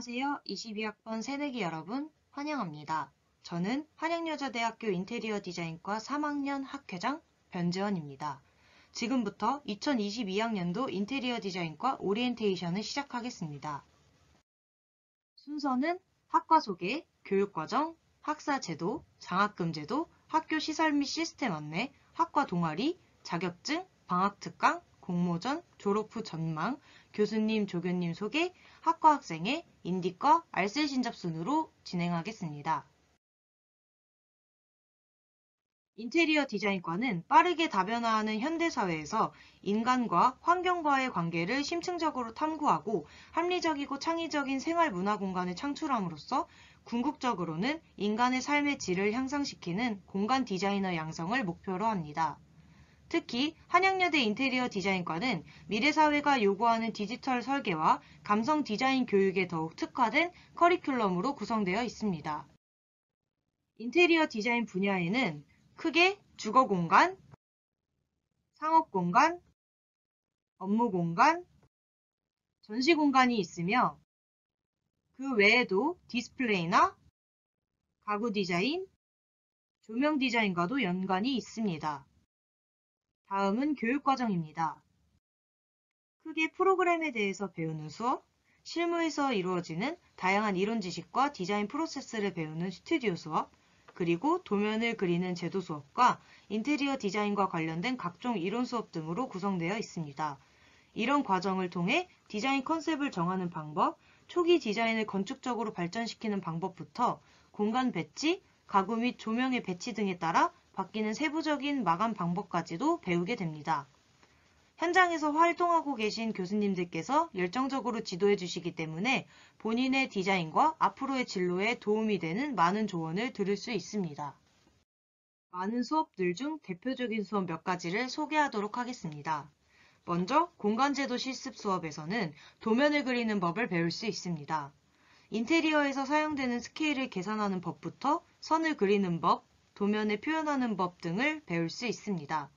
안녕하세요. 22학번 새내기 여러분, 환영합니다. 저는 한양여자대학교 인테리어 디자인과 3학년 학회장 변재원입니다. 지금부터 2022학년도 인테리어 디자인과 오리엔테이션을 시작하겠습니다. 순서는 학과 소개, 교육과정, 학사 제도, 장학금 제도, 학교 시설 및 시스템 안내, 학과 동아리, 자격증, 방학특강, 공모전, 졸업 후 전망, 교수님, 조교님 소개, 학과 학생의 인디과 알쓸신잡 순으로 진행하겠습니다. 인테리어 디자인과는 빠르게 다변화하는 현대사회에서 인간과 환경과의 관계를 심층적으로 탐구하고 합리적이고 창의적인 생활 문화 공간을 창출함으로써 궁극적으로는 인간의 삶의 질을 향상시키는 공간 디자이너 양성을 목표로 합니다. 특히 한양여대 인테리어 디자인과는 미래사회가 요구하는 디지털 설계와 감성 디자인 교육에 더욱 특화된 커리큘럼으로 구성되어 있습니다. 인테리어 디자인 분야에는 크게 주거공간, 상업공간, 업무공간, 전시공간이 있으며 그 외에도 디스플레이나 가구 디자인, 조명 디자인과도 연관이 있습니다. 다음은 교육과정입니다. 크게 프로그램에 대해서 배우는 수업, 실무에서 이루어지는 다양한 이론 지식과 디자인 프로세스를 배우는 스튜디오 수업, 그리고 도면을 그리는 제도 수업과 인테리어 디자인과 관련된 각종 이론 수업 등으로 구성되어 있습니다. 이런 과정을 통해 디자인 컨셉을 정하는 방법, 초기 디자인을 건축적으로 발전시키는 방법부터 공간 배치, 가구 및 조명의 배치 등에 따라 바뀌는 세부적인 마감 방법까지도 배우게 됩니다. 현장에서 활동하고 계신 교수님들께서 열정적으로 지도해 주시기 때문에 본인의 디자인과 앞으로의 진로에 도움이 되는 많은 조언을 들을 수 있습니다. 많은 수업들 중 대표적인 수업 몇 가지를 소개하도록 하겠습니다. 먼저 공간제도 실습 수업에서는 도면을 그리는 법을 배울 수 있습니다. 인테리어에서 사용되는 스케일을 계산하는 법부터 선을 그리는 법, 도면에 표현하는 법 등을 배울 수 있습니다.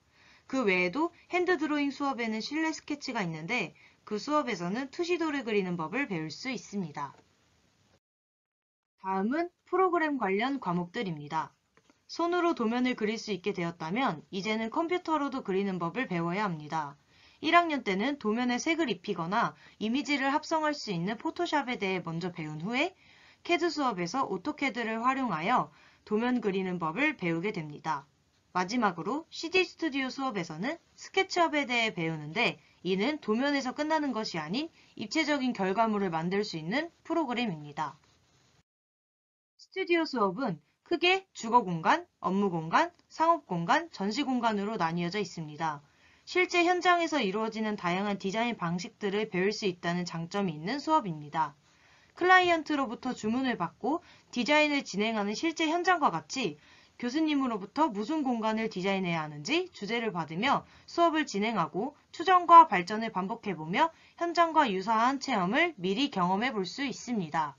그 외에도 핸드 드로잉 수업에는 실내 스케치가 있는데 그 수업에서는 투시도를 그리는 법을 배울 수 있습니다. 다음은 프로그램 관련 과목들입니다. 손으로 도면을 그릴 수 있게 되었다면 이제는 컴퓨터로도 그리는 법을 배워야 합니다. 1학년 때는 도면에 색을 입히거나 이미지를 합성할 수 있는 포토샵에 대해 먼저 배운 후에 캐드 수업에서 오토캐드를 활용하여 도면 그리는 법을 배우게 됩니다. 마지막으로 CD 스튜디오 수업에서는 스케치업에 대해 배우는데 이는 도면에서 끝나는 것이 아닌 입체적인 결과물을 만들 수 있는 프로그램입니다. 스튜디오 수업은 크게 주거공간, 업무공간, 상업공간, 전시공간으로 나뉘어져 있습니다. 실제 현장에서 이루어지는 다양한 디자인 방식들을 배울 수 있다는 장점이 있는 수업입니다. 클라이언트로부터 주문을 받고 디자인을 진행하는 실제 현장과 같이 교수님으로부터 무슨 공간을 디자인해야 하는지 주제를 받으며 수업을 진행하고 추정과 발전을 반복해보며 현장과 유사한 체험을 미리 경험해 볼 수 있습니다.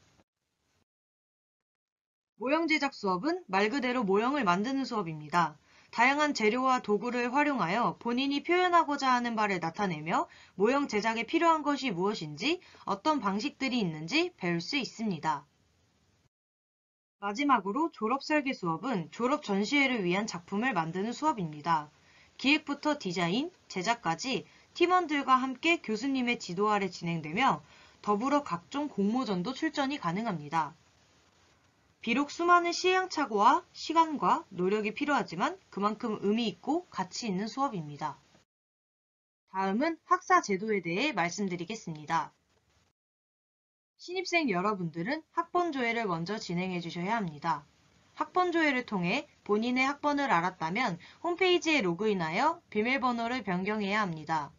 모형 제작 수업은 말 그대로 모형을 만드는 수업입니다. 다양한 재료와 도구를 활용하여 본인이 표현하고자 하는 바를 나타내며 모형 제작에 필요한 것이 무엇인지 어떤 방식들이 있는지 배울 수 있습니다. 마지막으로 졸업 설계 수업은 졸업 전시회를 위한 작품을 만드는 수업입니다. 기획부터 디자인, 제작까지 팀원들과 함께 교수님의 지도 아래 진행되며 더불어 각종 공모전도 출전이 가능합니다. 비록 수많은 시행착오와 시간과 노력이 필요하지만 그만큼 의미 있고 가치 있는 수업입니다. 다음은 학사 제도에 대해 말씀드리겠습니다. 신입생 여러분들은 학번 조회를 먼저 진행해 주셔야 합니다. 학번 조회를 통해 본인의 학번을 알았다면 홈페이지에 로그인하여 비밀번호를 변경해야 합니다.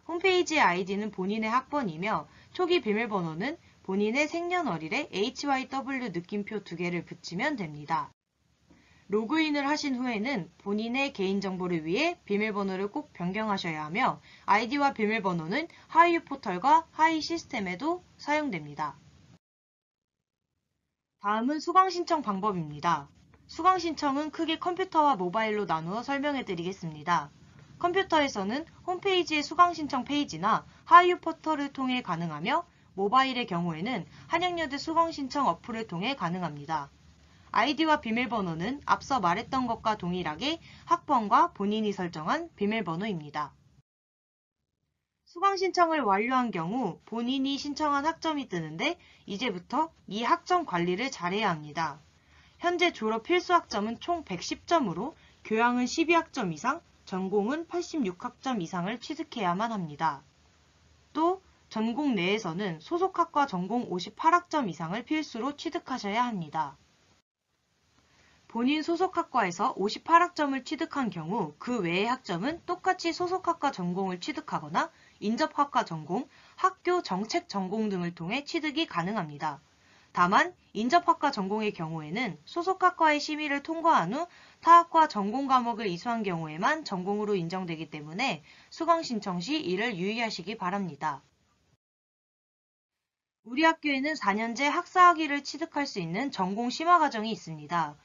홈페이지의 아이디는 본인의 학번이며 초기 비밀번호는 본인의 생년월일에 HYW 느낌표 2개를 붙이면 됩니다. 로그인을 하신 후에는 본인의 개인정보를 위해 비밀번호를 꼭 변경하셔야 하며 아이디와 비밀번호는 하이유 포털과 하이 시스템에도 사용됩니다. 다음은 수강 신청 방법입니다. 수강 신청은 크게 컴퓨터와 모바일로 나누어 설명해 드리겠습니다. 컴퓨터에서는 홈페이지의 수강 신청 페이지나 하이유 포털을 통해 가능하며 모바일의 경우에는 한양여대 수강신청 어플을 통해 가능합니다. 아이디와 비밀번호는 앞서 말했던 것과 동일하게 학번과 본인이 설정한 비밀번호입니다. 수강신청을 완료한 경우 본인이 신청한 학점이 뜨는데 이제부터 이 학점 관리를 잘해야 합니다. 현재 졸업 필수 학점은 총 110점으로 교양은 12학점 이상, 전공은 86학점 이상을 취득해야만 합니다. 또 전공 내에서는 소속학과 전공 58학점 이상을 필수로 취득하셔야 합니다. 본인 소속학과에서 58학점을 취득한 경우 그 외의 학점은 똑같이 소속학과 전공을 취득하거나 인접학과 전공, 학교 정책 전공 등을 통해 취득이 가능합니다. 다만 인접학과 전공의 경우에는 소속학과의 심의를 통과한 후 타학과 전공 과목을 이수한 경우에만 전공으로 인정되기 때문에 수강 신청 시 이를 유의하시기 바랍니다. 우리 학교에는 4년제 학사학위를 취득할 수 있는 전공 심화 과정이 있습니다.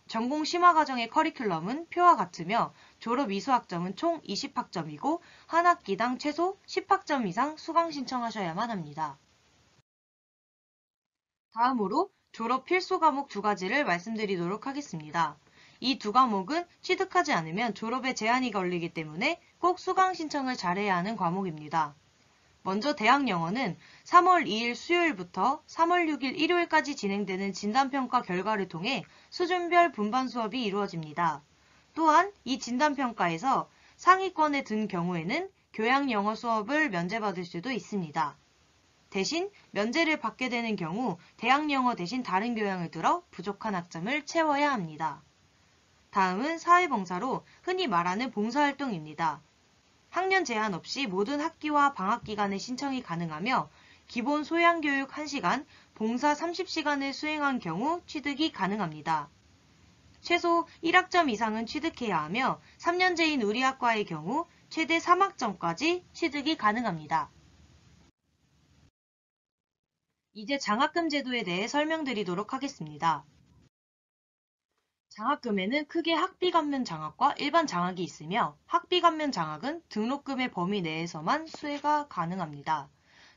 전공 심화 과정의 커리큘럼은 표와 같으며 졸업 이수 학점은 총 20학점이고 한 학기당 최소 10학점 이상 수강 신청하셔야만 합니다. 다음으로 졸업 필수 과목 2가지를 말씀드리도록 하겠습니다. 이 2과목은 취득하지 않으면 졸업에 제한이 걸리기 때문에 꼭 수강 신청을 잘해야 하는 과목입니다. 먼저 대학 영어는 3월 2일 수요일부터 3월 6일 일요일까지 진행되는 진단평가 결과를 통해 수준별 분반 수업이 이루어집니다. 또한 이 진단평가에서 상위권에 든 경우에는 교양 영어 수업을 면제받을 수도 있습니다. 대신 면제를 받게 되는 경우 대학 영어 대신 다른 교양을 들어 부족한 학점을 채워야 합니다. 다음은 사회봉사로 흔히 말하는 봉사활동입니다. 학년 제한 없이 모든 학기와 방학 기간에 신청이 가능하며 기본 소양교육 1시간, 봉사 30시간을 수행한 경우 취득이 가능합니다. 최소 1학점 이상은 취득해야 하며 3년제인 우리 학과의 경우 최대 3학점까지 취득이 가능합니다. 이제 장학금 제도에 대해 설명드리도록 하겠습니다. 장학금에는 크게 학비 감면 장학과 일반 장학이 있으며 학비 감면 장학은 등록금의 범위 내에서만 수혜가 가능합니다.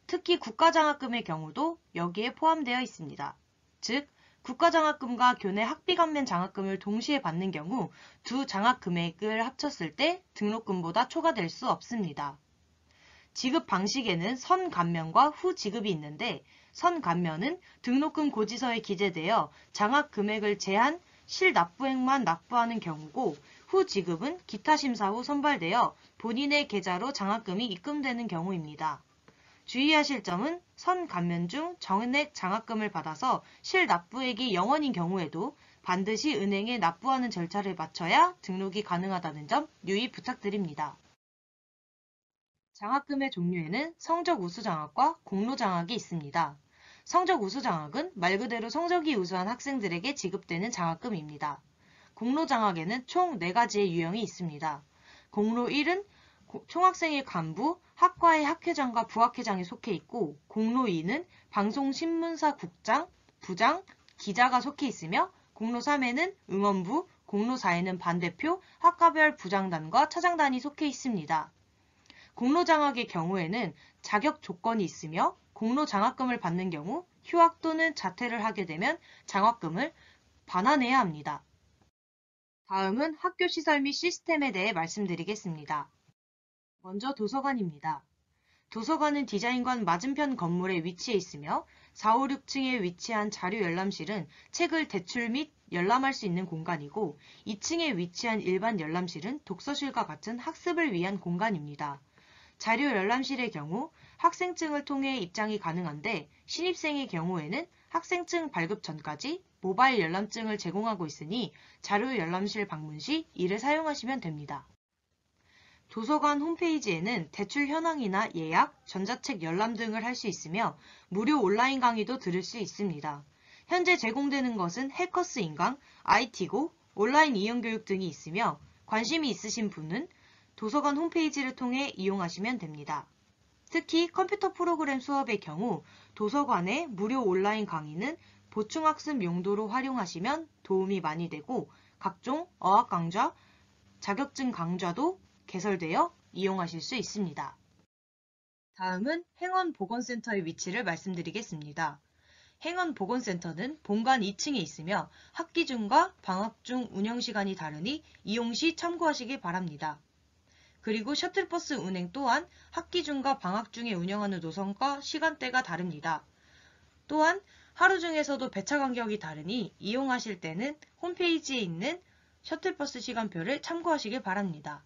특히 국가장학금의 경우도 여기에 포함되어 있습니다. 즉, 국가장학금과 교내 학비 감면 장학금을 동시에 받는 경우 두 장학 금액을 합쳤을 때 등록금보다 초과될 수 없습니다. 지급 방식에는 선감면과 후지급이 있는데 선감면은 등록금 고지서에 기재되어 장학 금액을 제한 실납부액만 납부하는 경우고 후지급은 기타 심사 후 선발되어 본인의 계좌로 장학금이 입금되는 경우입니다. 주의하실 점은 선감면 중 정액 장학금을 받아서 실납부액이 0원인 경우에도 반드시 은행에 납부하는 절차를 마쳐야 등록이 가능하다는 점 유의 부탁드립니다. 장학금의 종류에는 성적 우수 장학과 공로 장학이 있습니다. 성적 우수 장학은 말 그대로 성적이 우수한 학생들에게 지급되는 장학금입니다. 공로 장학에는 총 4가지의 유형이 있습니다. 공로 1은 총학생회 간부, 학과의 학회장과 부학회장이 속해 있고 공로 2는 방송신문사 국장, 부장, 기자가 속해 있으며 공로 3에는 응원부, 공로 4에는 반대표, 학과별 부장단과 차장단이 속해 있습니다. 공로 장학의 경우에는 자격 조건이 있으며 공로 장학금을 받는 경우 휴학 또는 자퇴를 하게 되면 장학금을 반환해야 합니다. 다음은 학교 시설 및 시스템에 대해 말씀드리겠습니다. 먼저 도서관입니다. 도서관은 디자인관 맞은편 건물에 위치해 있으며 4, 5, 6층에 위치한 자료 열람실은 책을 대출 및 열람할 수 있는 공간이고 2층에 위치한 일반 열람실은 독서실과 같은 학습을 위한 공간입니다. 자료 열람실의 경우 학생증을 통해 입장이 가능한데 신입생의 경우에는 학생증 발급 전까지 모바일 열람증을 제공하고 있으니 자료 열람실 방문 시 이를 사용하시면 됩니다. 도서관 홈페이지에는 대출 현황이나 예약, 전자책 열람 등을 할 수 있으며 무료 온라인 강의도 들을 수 있습니다. 현재 제공되는 것은 해커스 인강, IT고, 온라인 이용교육 등이 있으며 관심이 있으신 분은 도서관 홈페이지를 통해 이용하시면 됩니다. 특히 컴퓨터 프로그램 수업의 경우 도서관의 무료 온라인 강의는 보충학습 용도로 활용하시면 도움이 많이 되고 각종 어학 강좌, 자격증 강좌도 개설되어 이용하실 수 있습니다. 다음은 행원보건센터의 위치를 말씀드리겠습니다. 행원보건센터는 본관 2층에 있으며 학기 중과 방학 중 운영시간이 다르니 이용 시 참고하시기 바랍니다. 그리고 셔틀버스 운행 또한 학기 중과 방학 중에 운영하는 노선과 시간대가 다릅니다. 또한 하루 중에서도 배차 간격이 다르니 이용하실 때는 홈페이지에 있는 셔틀버스 시간표를 참고하시길 바랍니다.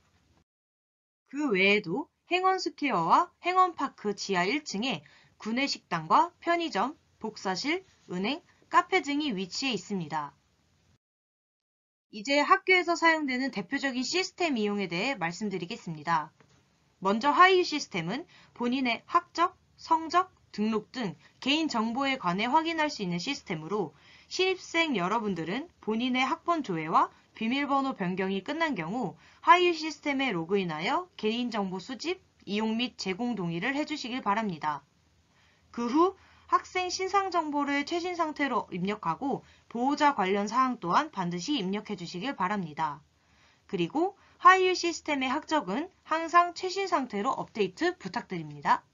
그 외에도 행원스퀘어와 행원파크 지하 1층에 구내식당과 편의점, 복사실, 은행, 카페 등이 위치해 있습니다. 이제 학교에서 사용되는 대표적인 시스템 이용에 대해 말씀드리겠습니다. 먼저 하이유 시스템은 본인의 학적, 성적, 등록 등 개인 정보에 관해 확인할 수 있는 시스템으로 신입생 여러분들은 본인의 학번 조회와 비밀번호 변경이 끝난 경우 하이유 시스템에 로그인하여 개인정보 수집, 이용 및 제공 동의를 해주시길 바랍니다. 그 후 학생 신상 정보를 최신 상태로 입력하고 보호자 관련 사항 또한 반드시 입력해 주시길 바랍니다. 그리고 하이유 시스템의 학적은 항상 최신 상태로 업데이트 부탁드립니다.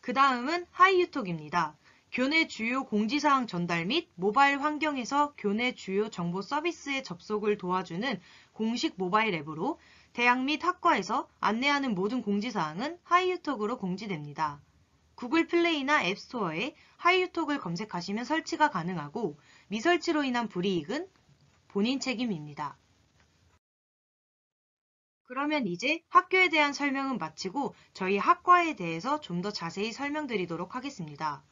그 다음은 하이유톡입니다. 교내 주요 공지사항 전달 및 모바일 환경에서 교내 주요 정보 서비스에 접속을 도와주는 공식 모바일 앱으로 대학 및 학과에서 안내하는 모든 공지사항은 하이유톡으로 공지됩니다. 구글 플레이나 앱스토어에 하이유톡을 검색하시면 설치가 가능하고 미설치로 인한 불이익은 본인 책임입니다. 그러면 이제 학교에 대한 설명은 마치고 저희 학과에 대해서 좀 더 자세히 설명드리도록 하겠습니다.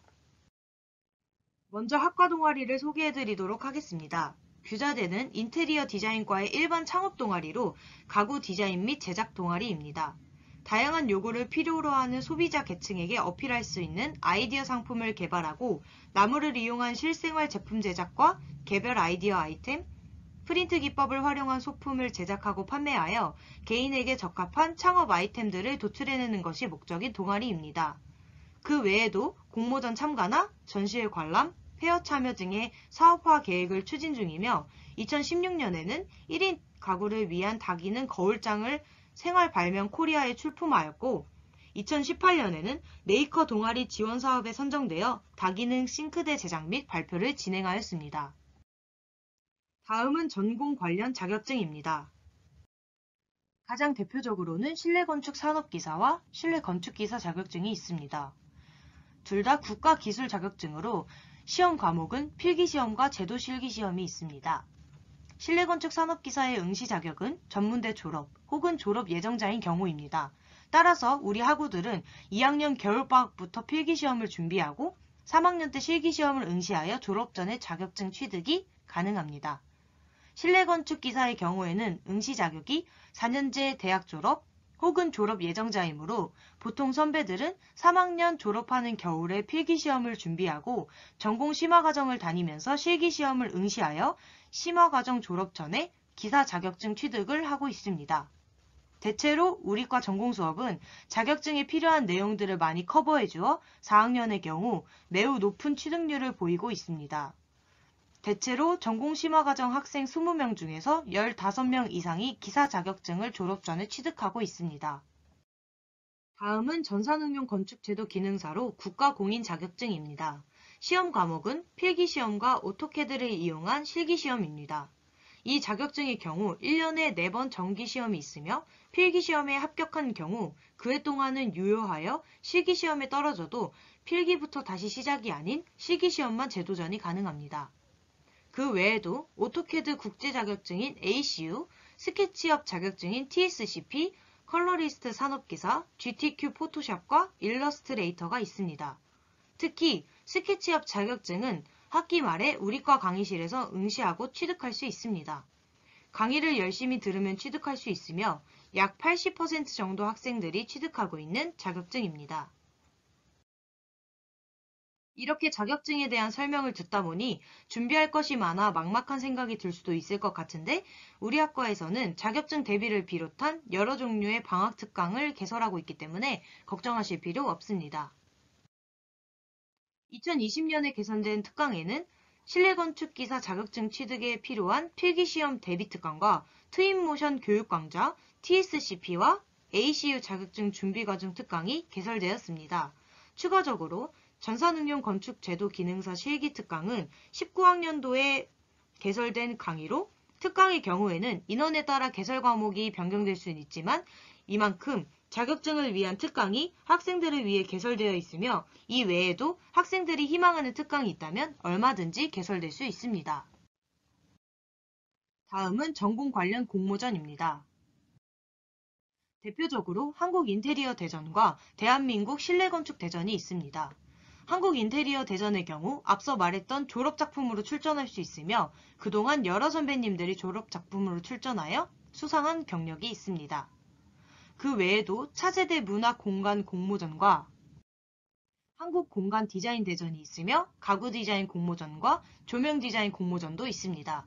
먼저 학과 동아리를 소개해드리도록 하겠습니다. 규자대는 인테리어 디자인과의 일반 창업 동아리로 가구 디자인 및 제작 동아리입니다. 다양한 요구를 필요로 하는 소비자 계층에게 어필할 수 있는 아이디어 상품을 개발하고 나무를 이용한 실생활 제품 제작과 개별 아이디어 아이템, 프린트 기법을 활용한 소품을 제작하고 판매하여 개인에게 적합한 창업 아이템들을 도출해내는 것이 목적인 동아리입니다. 그 외에도 공모전 참가나 전시회 관람, 페어 참여 등의 사업화 계획을 추진 중이며 2016년에는 1인 가구를 위한 다기능 거울장을 생활 발명 코리아에 출품하였고 2018년에는 메이커 동아리 지원 사업에 선정되어 다기능 싱크대 제작 및 발표를 진행하였습니다. 다음은 전공 관련 자격증입니다. 가장 대표적으로는 실내건축 산업기사와 실내건축기사 자격증이 있습니다. 둘 다 국가기술 자격증으로 시험 과목은 필기시험과 제도실기시험이 있습니다. 실내건축 산업기사의 응시 자격은 전문대 졸업 혹은 졸업 예정자인 경우입니다. 따라서 우리 학우들은 2학년 겨울방학부터 필기시험을 준비하고 3학년 때 실기시험을 응시하여 졸업 전에 자격증 취득이 가능합니다. 실내건축기사의 경우에는 응시 자격이 4년제 대학 졸업 혹은 졸업 예정자이므로 보통 선배들은 3학년 졸업하는 겨울에 필기시험을 준비하고 전공 심화과정을 다니면서 실기시험을 응시하여 심화과정 졸업 전에 기사 자격증 취득을 하고 있습니다. 대체로 우리과 전공 수업은 자격증에 필요한 내용들을 많이 커버해주어 4학년의 경우 매우 높은 취득률을 보이고 있습니다. 대체로 전공 심화과정 학생 20명 중에서 15명 이상이 기사 자격증을 졸업 전에 취득하고 있습니다. 다음은 전산응용 건축제도 기능사로 국가공인 자격증입니다. 시험 과목은 필기시험과 오토캐드를 이용한 실기시험입니다. 이 자격증의 경우 1년에 4번 정기시험이 있으며 필기시험에 합격한 경우 그 해 동안은 유효하여 실기시험에 떨어져도 필기부터 다시 시작이 아닌 실기시험만 재도전이 가능합니다. 그 외에도 오토캐드 국제 자격증인 ACU, 스케치업 자격증인 TSCP, 컬러리스트 산업기사, GTQ 포토샵과 일러스트레이터가 있습니다. 특히 스케치업 자격증은 학기 말에 우리과 강의실에서 응시하고 취득할 수 있습니다. 강의를 열심히 들으면 취득할 수 있으며 약 80% 정도 학생들이 취득하고 있는 자격증입니다. 이렇게 자격증에 대한 설명을 듣다 보니 준비할 것이 많아 막막한 생각이 들 수도 있을 것 같은데 우리 학과에서는 자격증 대비를 비롯한 여러 종류의 방학 특강을 개설하고 있기 때문에 걱정하실 필요 없습니다. 2020년에 개선된 특강에는 실내건축기사 자격증 취득에 필요한 필기시험 대비 특강과 트윈모션 교육 강좌, TSCP와 ACU 자격증 준비과정 특강이 개설되었습니다. 추가적으로 전산응용 건축 제도 기능사 실기 특강은 19학년도에 개설된 강의로 특강의 경우에는 인원에 따라 개설 과목이 변경될 수는 있지만 이만큼 자격증을 위한 특강이 학생들을 위해 개설되어 있으며 이 외에도 학생들이 희망하는 특강이 있다면 얼마든지 개설될 수 있습니다. 다음은 전공 관련 공모전입니다. 대표적으로 한국인테리어대전과 대한민국 실내건축대전이 있습니다. 한국인테리어대전의 경우 앞서 말했던 졸업작품으로 출전할 수 있으며 그동안 여러 선배님들이 졸업작품으로 출전하여 수상한 경력이 있습니다. 그 외에도 차세대 문화공간 공모전과 한국공간디자인대전이 있으며 가구디자인 공모전과 조명디자인 공모전도 있습니다.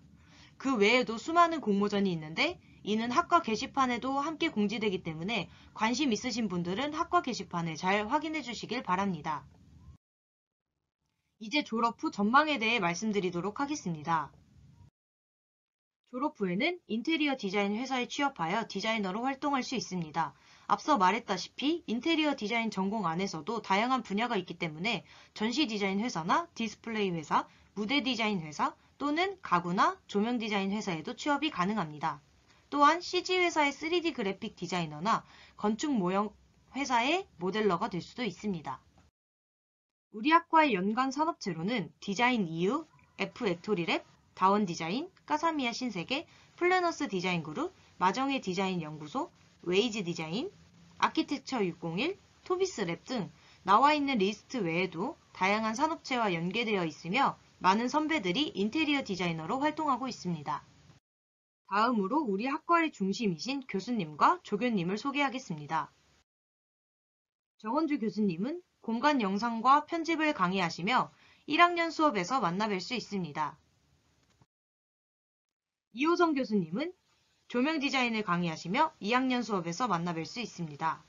그 외에도 수많은 공모전이 있는데 이는 학과 게시판에도 함께 공지되기 때문에 관심 있으신 분들은 학과 게시판을 잘 확인해 주시길 바랍니다. 이제 졸업 후 전망에 대해 말씀드리도록 하겠습니다. 졸업 후에는 인테리어 디자인 회사에 취업하여 디자이너로 활동할 수 있습니다. 앞서 말했다시피 인테리어 디자인 전공 안에서도 다양한 분야가 있기 때문에 전시 디자인 회사나 디스플레이 회사, 무대 디자인 회사 또는 가구나 조명 디자인 회사에도 취업이 가능합니다. 또한 CG 회사의 3D 그래픽 디자이너나 건축 모형 회사의 모델러가 될 수도 있습니다. 우리 학과의 연관 산업체로는 디자인 EU, F액토리랩, 다원 디자인, 까사미야 신세계, 플래너스 디자인 그룹, 마정의 디자인 연구소, 웨이즈 디자인, 아키텍처 601, 토비스랩 등 나와 있는 리스트 외에도 다양한 산업체와 연계되어 있으며 많은 선배들이 인테리어 디자이너로 활동하고 있습니다. 다음으로 우리 학과의 중심이신 교수님과 조교님을 소개하겠습니다. 정원주 교수님은 공간 영상과 편집을 강의하시며 1학년 수업에서 만나뵐 수 있습니다. 이호성 교수님은 조명 디자인을 강의하시며 2학년 수업에서 만나뵐 수 있습니다.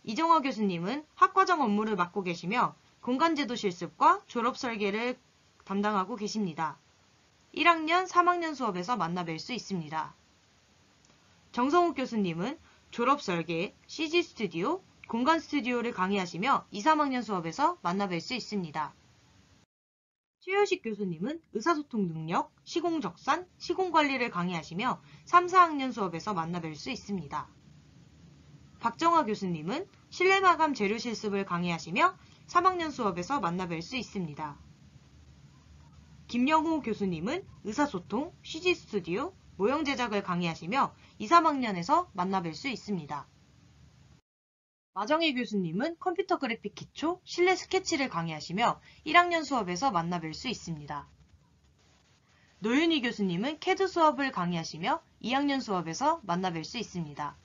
이정화 교수님은 학과정 업무를 맡고 계시며 공간제도 실습과 졸업 설계를 담당하고 계십니다. 1학년, 3학년 수업에서 만나뵐 수 있습니다. 정성욱 교수님은 졸업 설계, CG 스튜디오, 공간 스튜디오를 강의하시며 2, 3학년 수업에서 만나뵐 수 있습니다. 최효식 교수님은 의사소통 능력, 시공적산, 시공관리를 강의하시며 3, 4학년 수업에서 만나뵐 수 있습니다. 박정화 교수님은 실내마감 재료 실습을 강의하시며 3학년 수업에서 만나뵐 수 있습니다. 김영호 교수님은 의사소통, CG 스튜디오, 모형 제작을 강의하시며 2, 3학년에서 만나뵐 수 있습니다. 마정희 교수님은 컴퓨터 그래픽 기초, 실내 스케치를 강의하시며 1학년 수업에서 만나뵐 수 있습니다. 노윤희 교수님은 CAD 수업을 강의하시며 2학년 수업에서 만나뵐 수 있습니다.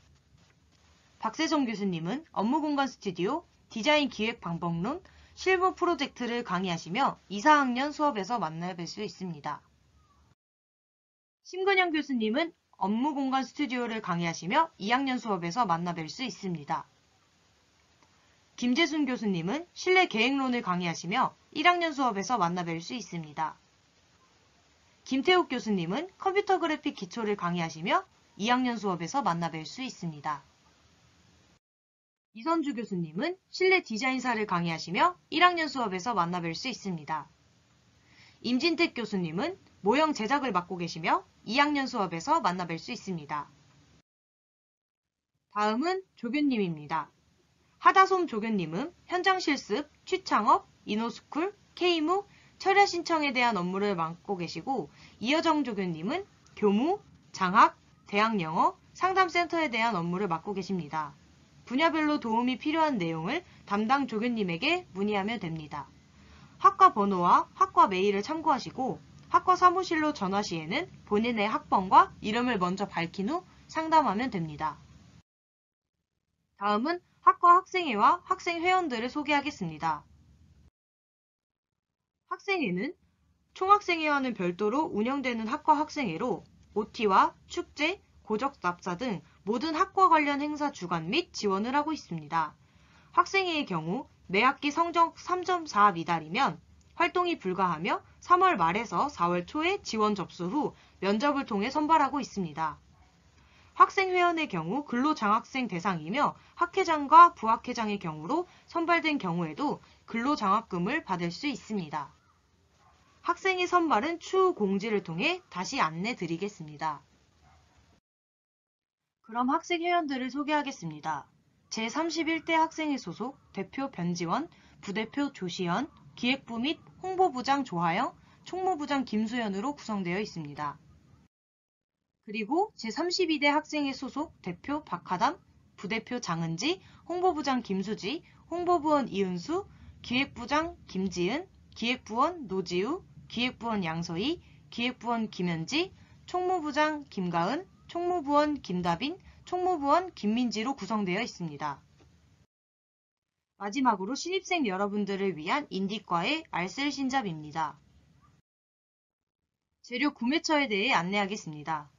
박세정 교수님은 업무공간 스튜디오, 디자인 기획 방법론, 실무 프로젝트를 강의하시며 2, 4학년 수업에서 만나뵐 수 있습니다. 심근영 교수님은 업무공간 스튜디오를 강의하시며 2학년 수업에서 만나뵐 수 있습니다. 김재순 교수님은 실내 계획론을 강의하시며 1학년 수업에서 만나뵐 수 있습니다. 김태욱 교수님은 컴퓨터 그래픽 기초를 강의하시며 2학년 수업에서 만나뵐 수 있습니다. 이선주 교수님은 실내 디자인사를 강의하시며 1학년 수업에서 만나뵐 수 있습니다. 임진택 교수님은 모형 제작을 맡고 계시며 2학년 수업에서 만나뵐 수 있습니다. 다음은 조교님입니다. 하다솜 조교님은 현장 실습, 취창업, 이노스쿨, K무, 철야 신청에 대한 업무를 맡고 계시고 이여정 조교님은 교무, 장학, 대학영어, 상담센터에 대한 업무를 맡고 계십니다. 분야별로 도움이 필요한 내용을 담당 조교님에게 문의하면 됩니다. 학과 번호와 학과 메일을 참고하시고 학과 사무실로 전화 시에는 본인의 학번과 이름을 먼저 밝힌 후 상담하면 됩니다. 다음은 학과 학생회와 학생회원들을 소개하겠습니다. 학생회는 총학생회와는 별도로 운영되는 학과 학생회로 OT와 축제, 고적납사 등 모든 학과 관련 행사 주관 및 지원을 하고 있습니다. 학생회의 경우 매 학기 성적 3.4 미달이면 활동이 불가하며 3월 말에서 4월 초에 지원 접수 후 면접을 통해 선발하고 있습니다. 학생회원의 경우 근로장학생 대상이며 학회장과 부학회장의 경우로 선발된 경우에도 근로장학금을 받을 수 있습니다. 학생의 선발은 추후 공지를 통해 다시 안내 드리겠습니다. 그럼 학생회원들을 소개하겠습니다. 제31대 학생회 소속 대표 변지원, 부대표 조시현, 기획부 및 홍보부장 조하영, 총무부장 김수현으로 구성되어 있습니다. 그리고 제32대 학생회 소속 대표 박하담, 부대표 장은지, 홍보부장 김수지, 홍보부원 이은수, 기획부장 김지은, 기획부원 노지우, 기획부원 양서희, 기획부원 김현지, 총무부장 김가은, 총무부원 김다빈, 총무부원 김민지로 구성되어 있습니다. 마지막으로 신입생 여러분들을 위한 인디과의 알쓸 신잡입니다. 재료 구매처에 대해 안내하겠습니다.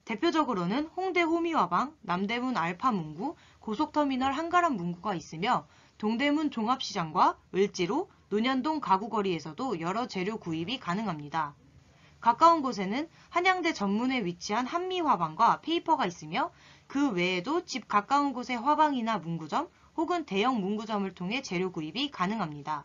대표적으로는 홍대 호미화방, 남대문 알파문구, 고속터미널 한가람 문구가 있으며 동대문 종합시장과 을지로, 논현동 가구거리에서도 여러 재료 구입이 가능합니다. 가까운 곳에는 한양대 전문에 위치한 한미화방과 페이퍼가 있으며 그 외에도 집 가까운 곳의 화방이나 문구점 혹은 대형 문구점을 통해 재료 구입이 가능합니다.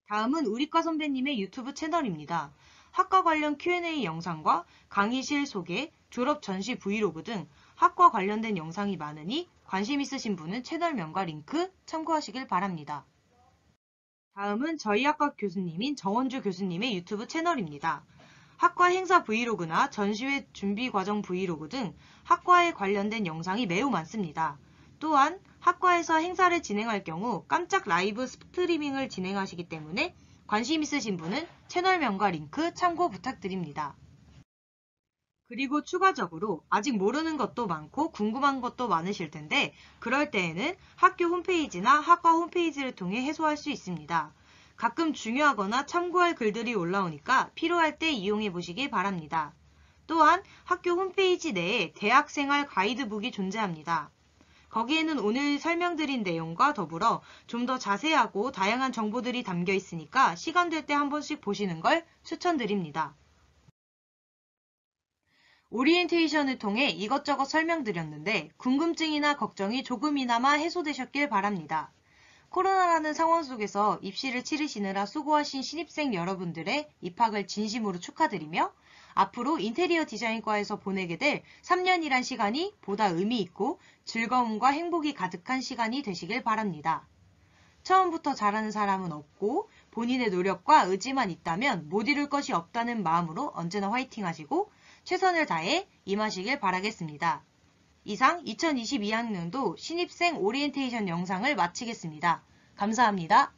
다음은 우리과 선배님의 유튜브 채널입니다. 학과 관련 Q&A 영상과 강의실 소개, 졸업 전시 브이로그 등 학과 관련된 영상이 많으니 관심 있으신 분은 채널명과 링크 참고하시길 바랍니다. 다음은 저희 학과 교수님인 정원주 교수님의 유튜브 채널입니다. 학과 행사 브이로그나 전시회 준비 과정 브이로그 등 학과에 관련된 영상이 매우 많습니다. 또한 학과에서 행사를 진행할 경우 깜짝 라이브 스트리밍을 진행하시기 때문에 관심 있으신 분은 채널명과 링크 참고 부탁드립니다. 그리고 추가적으로 아직 모르는 것도 많고 궁금한 것도 많으실 텐데 그럴 때에는 학교 홈페이지나 학과 홈페이지를 통해 해소할 수 있습니다. 가끔 중요하거나 참고할 글들이 올라오니까 필요할 때 이용해 보시기 바랍니다. 또한 학교 홈페이지 내에 대학생활 가이드북이 존재합니다. 거기에는 오늘 설명드린 내용과 더불어 좀 더 자세하고 다양한 정보들이 담겨 있으니까 시간 될 때 한 번씩 보시는 걸 추천드립니다. 오리엔테이션을 통해 이것저것 설명드렸는데 궁금증이나 걱정이 조금이나마 해소되셨길 바랍니다. 코로나라는 상황 속에서 입시를 치르시느라 수고하신 신입생 여러분들의 입학을 진심으로 축하드리며 앞으로 인테리어 디자인과에서 보내게 될 3년이란 시간이 보다 의미 있고 즐거움과 행복이 가득한 시간이 되시길 바랍니다. 처음부터 잘하는 사람은 없고 본인의 노력과 의지만 있다면 못 이룰 것이 없다는 마음으로 언제나 화이팅 하시고 최선을 다해 임하시길 바라겠습니다. 이상 2022학년도 신입생 오리엔테이션 영상을 마치겠습니다. 감사합니다.